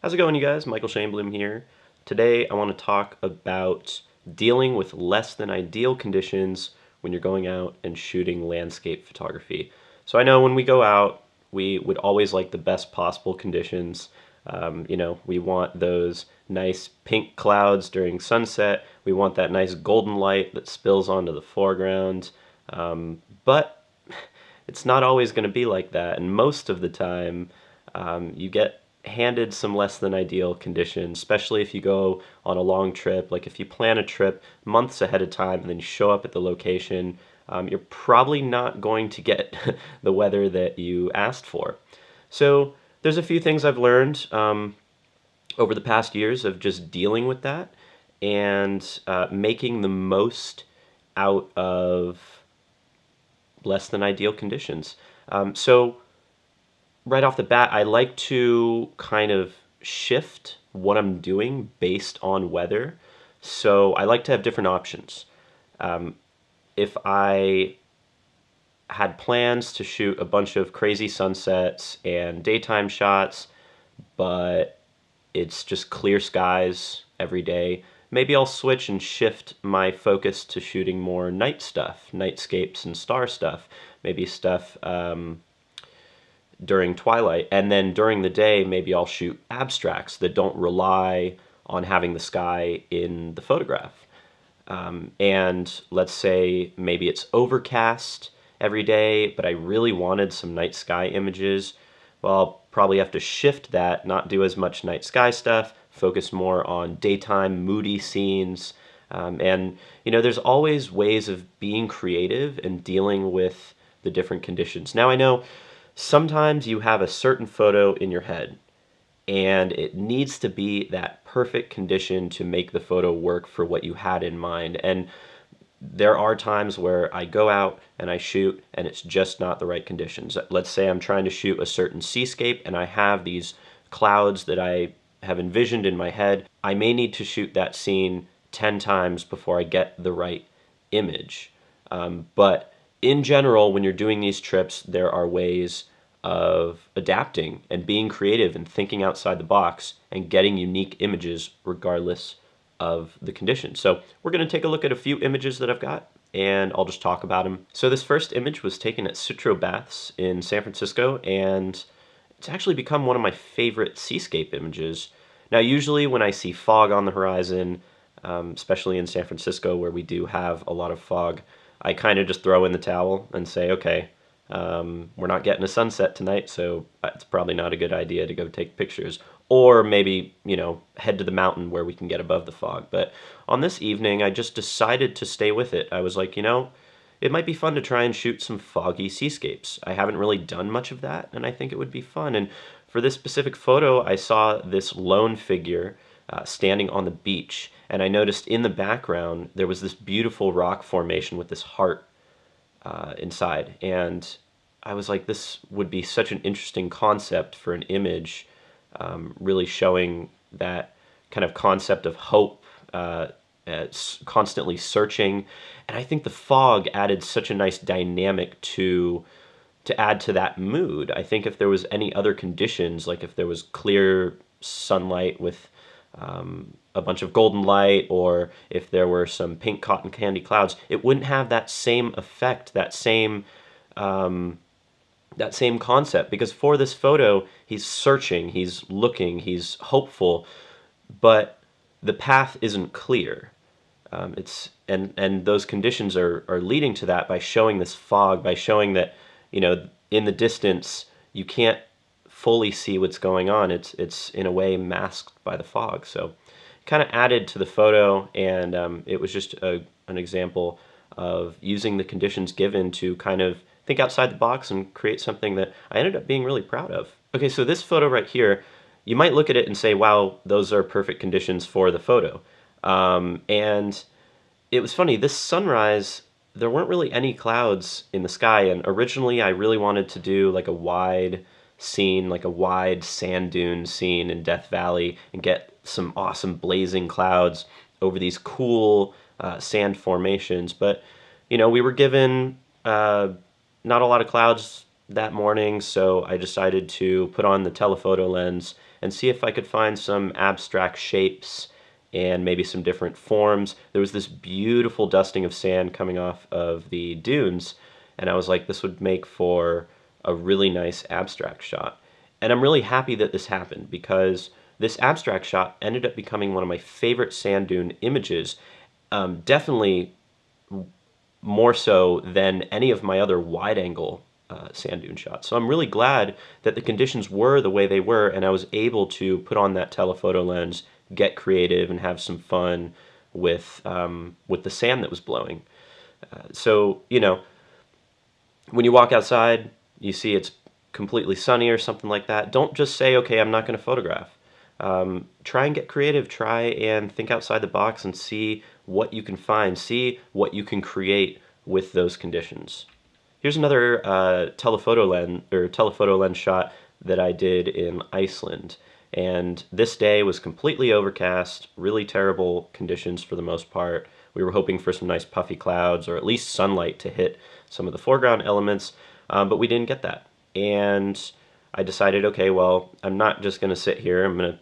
How's it going, you guys? Michael Shainbloom here. Today I want to talk about dealing with less than ideal conditions when you're going out and shooting landscape photography. So I know when we go out, we would always like the best possible conditions. We want those nice pink clouds during sunset. We want that nice golden light that spills onto the foreground. But it's not always going to be like that, and most of the time, you get handed some less than ideal conditions, especially if you go on a long trip. Like if you plan a trip months ahead of time and then you show up at the location, you're probably not going to get the weather that you asked for. So there's a few things I've learned over the past years of just dealing with that and making the most out of less than ideal conditions. So right off the bat, I like to kind of shift what I'm doing based on weather. So I like to have different options. If I had plans to shoot a bunch of crazy sunsets and daytime shots, but it's just clear skies every day, maybe I'll switch and shift my focus to shooting more night stuff, nightscapes and star stuff, maybe stuff during twilight. And then during the day, maybe I'll shoot abstracts that don't rely on having the sky in the photograph. And let's say maybe it's overcast every day, but I really wanted some night sky images. Well, I'll probably have to shift that, not do as much night sky stuff, focus more on daytime moody scenes. There's always ways of being creative and dealing with the different conditions. Now, I know sometimes you have a certain photo in your head and it needs to be that perfect condition to make the photo work for what you had in mind. And there are times where I go out and I shoot and it's just not the right conditions. Let's say I'm trying to shoot a certain seascape and I have these clouds that I have envisioned in my head. I may need to shoot that scene 10 times before I get the right image. But in general, when you're doing these trips, there are ways of adapting and being creative and thinking outside the box and getting unique images regardless of the conditions. So we're going to take a look at a few images that I've got and I'll just talk about them. So this first image was taken at Sutro Baths in San Francisco, and it's actually become one of my favorite seascape images. Now usually when I see fog on the horizon, especially in San Francisco where we do have a lot of fog, I kind of just throw in the towel and say, okay, we're not getting a sunset tonight, so it's probably not a good idea to go take pictures. Or maybe, head to the mountain where we can get above the fog. But on this evening, I just decided to stay with it. I was like, it might be fun to try and shoot some foggy seascapes. I haven't really done much of that, and I think it would be fun. And for this specific photo, I saw this lone figure standing on the beach, and I noticed in the background there was this beautiful rock formation with this heart inside. And I was like, this would be such an interesting concept for an image, really showing that kind of concept of hope, constantly searching. And I think the fog added such a nice dynamic to add to that mood. I think if there was any other conditions, like if there was clear sunlight with a bunch of golden light, or if there were some pink cotton candy clouds, it wouldn't have that same effect, that same concept. Because for this photo, he's searching, he's looking, he's hopeful, but the path isn't clear. And those conditions are leading to that by showing this fog, by showing that in the distance you can't fully see what's going on. It's in a way masked by the fog. So kind of added to the photo, and it was just an example of using the conditions given to kind of think outside the box and create something that I ended up being really proud of. Okay, so this photo right here, you might look at it and say, wow, those are perfect conditions for the photo. And it was funny, this sunrise, there weren't really any clouds in the sky, and originally I really wanted to do like a wide scene, like a wide sand dune scene in Death Valley, and get some awesome blazing clouds over these cool sand formations. But we were given not a lot of clouds that morning, so I decided to put on the telephoto lens and see if I could find some abstract shapes and maybe some different forms. There was this beautiful dusting of sand coming off of the dunes, and I was like, this would make for a really nice abstract shot. And I'm really happy that this happened, because this abstract shot ended up becoming one of my favorite sand dune images. Definitely more so than any of my other wide angle sand dune shots. So I'm really glad that the conditions were the way they were, and I was able to put on that telephoto lens, get creative, and have some fun with the sand that was blowing. So, you know, when you walk outside, you see it's completely sunny or something like that. Don't just say, okay, I'm not going to photograph. Try and get creative. Try and think outside the box and see what you can find. See what you can create with those conditions. Here's another telephoto lens shot that I did in Iceland. And this day was completely overcast, really terrible conditions for the most part. We were hoping for some nice puffy clouds or at least sunlight to hit some of the foreground elements, but we didn't get that. And I decided, okay, well, I'm not just going to sit here. I'm going to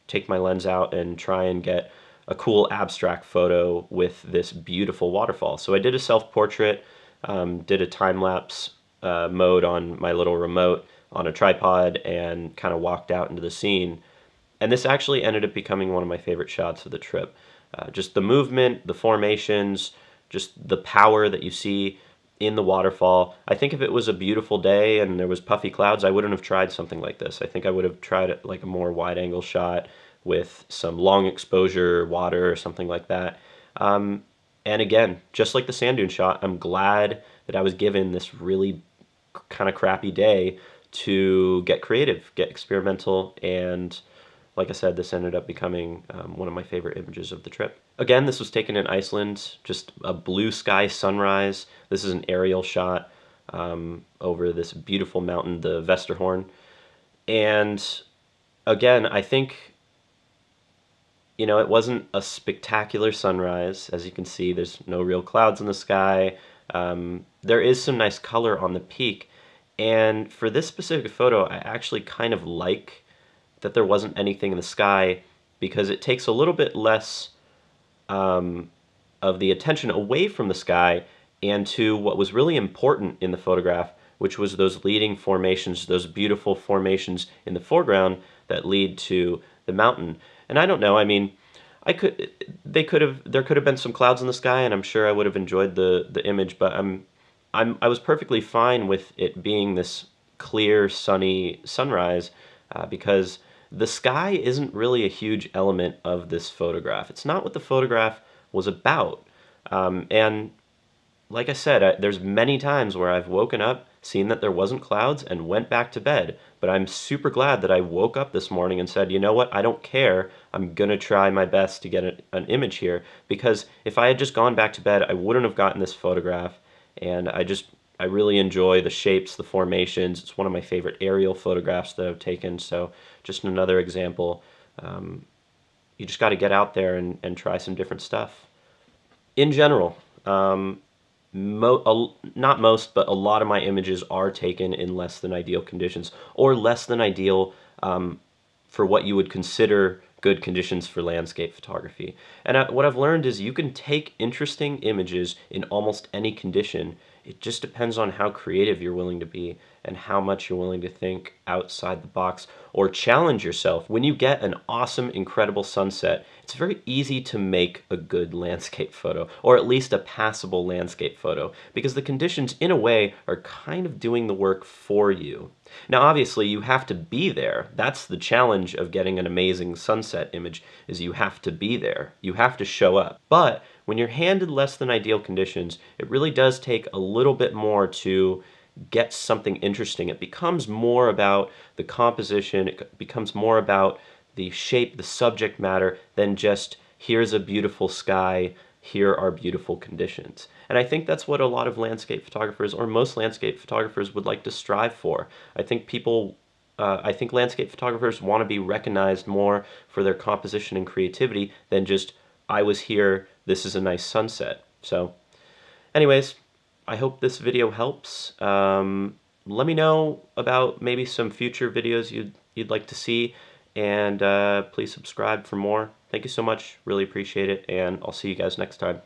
take my lens out and try and get a cool abstract photo with this beautiful waterfall. So I did a self-portrait, did a time-lapse mode on my little remote on a tripod, and kind of walked out into the scene. And this actually ended up becoming one of my favorite shots of the trip. Just the movement, the formations, just the power that you see in the waterfall. I think if it was a beautiful day and there was puffy clouds, I wouldn't have tried something like this. I think I would have tried like a more wide angle shot with some long exposure water or something like that. And again, just like the sand dune shot, I'm glad that I was given this really kind of crappy day to get creative, get experimental, and like I said, this ended up becoming one of my favorite images of the trip. Again, this was taken in Iceland, just a blue sky sunrise. This is an aerial shot over this beautiful mountain, the Vesterhorn. And again, I think, you know, it wasn't a spectacular sunrise. As you can see, there's no real clouds in the sky. There is some nice color on the peak. And for this specific photo, I actually kind of like that there wasn't anything in the sky, because it takes a little bit less of the attention away from the sky and to what was really important in the photograph, which was those leading formations, those beautiful formations in the foreground that lead to the mountain. And I don't know, I mean, there could have been some clouds in the sky, and I'm sure I would have enjoyed the image, but I was perfectly fine with it being this clear, sunny sunrise, because the sky isn't really a huge element of this photograph. It's not what the photograph was about. And like I said, there's many times where I've woken up, seen that there wasn't clouds, and went back to bed. But I'm super glad that I woke up this morning and said, you know what, I don't care. I'm going to try my best to get an image here. Because if I had just gone back to bed, I wouldn't have gotten this photograph. And I really enjoy the shapes, the formations. It's one of my favorite aerial photographs that I've taken. So just another example. You just got to get out there and try some different stuff. In general, not most, but a lot of my images are taken in less than ideal conditions, or less than ideal for what you would consider good conditions for landscape photography. And what I've learned is you can take interesting images in almost any condition. It just depends on how creative you're willing to be and how much you're willing to think outside the box or challenge yourself. When you get an awesome, incredible sunset, it's very easy to make a good landscape photo, or at least a passable landscape photo, because the conditions, in a way, are kind of doing the work for you. Now, obviously, you have to be there. That's the challenge of getting an amazing sunset image, is you have to be there. You have to show up. But when you're handed less than ideal conditions, it really does take a little bit more to get something interesting. It becomes more about the composition, it becomes more about the shape, the subject matter, than just here's a beautiful sky, here are beautiful conditions. And I think that's what a lot of landscape photographers, or most landscape photographers, would like to strive for. I think landscape photographers want to be recognized more for their composition and creativity than just, I was here, this is a nice sunset. So anyways, I hope this video helps. let me know about maybe some future videos you'd like to see, and please subscribe for more. Thank you so much. Really appreciate it, and I'll see you guys next time.